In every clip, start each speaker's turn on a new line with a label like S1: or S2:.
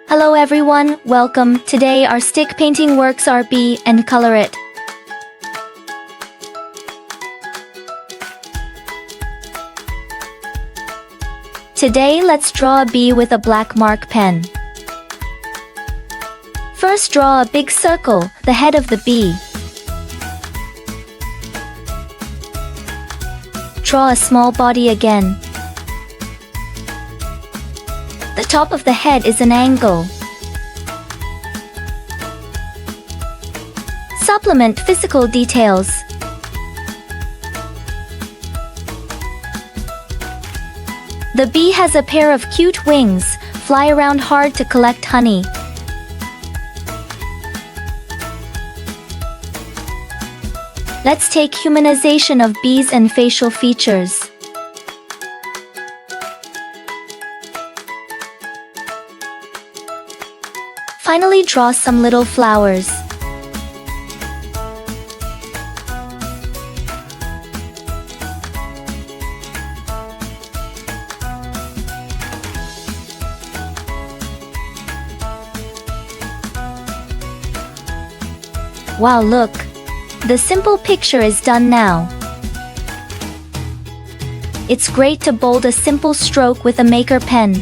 S1: Hello everyone, welcome. Today our stick painting works are bee and color it. Today let's draw a bee with a black mark pen. First draw a big circle, the head of the bee. Draw a small body again. The top of the head is an angle. Supplement physical details. The bee has a pair of cute wings, fly around hard to collect honey. Let's take humanization of bees and facial features. Finally, draw some little flowers. Wow, look! The simple picture is done now. It's great to bold a simple stroke with a maker pen.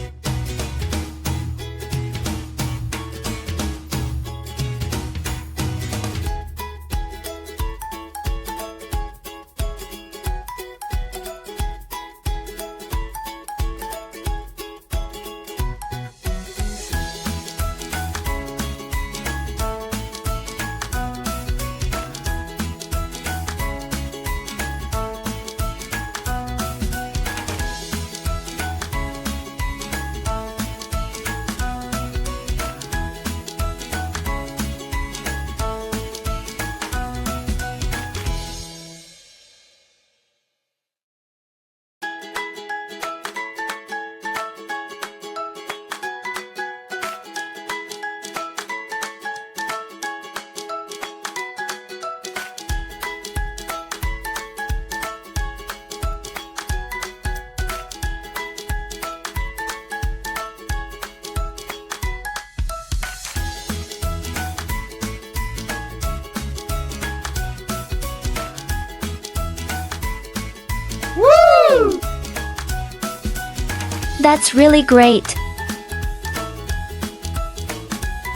S1: That's really great.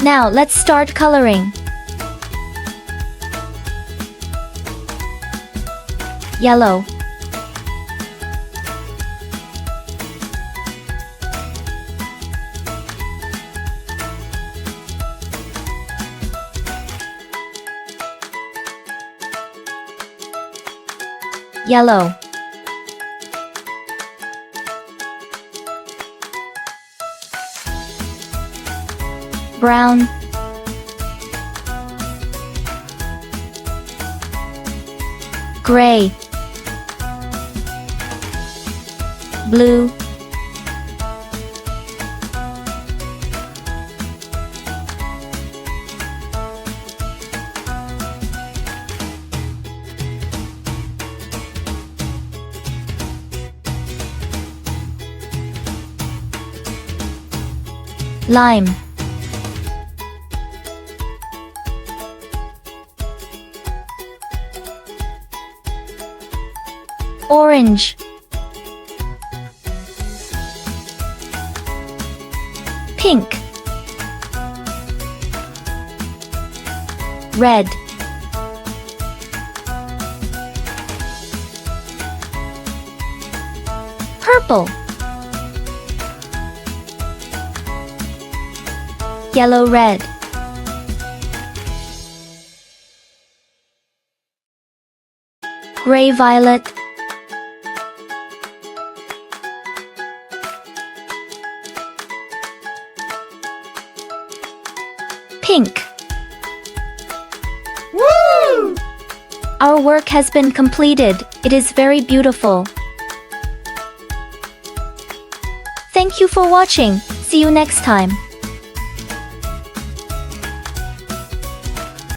S1: Now let's start coloring. Yellow. Yellow. Brown. Gray. Blue. Lime. Orange. Pink. Red. Purple. Yellow-red. Gray-violet. Pink. Woo! Our work has been completed. It is very beautiful. Thank you for watching. See you next time.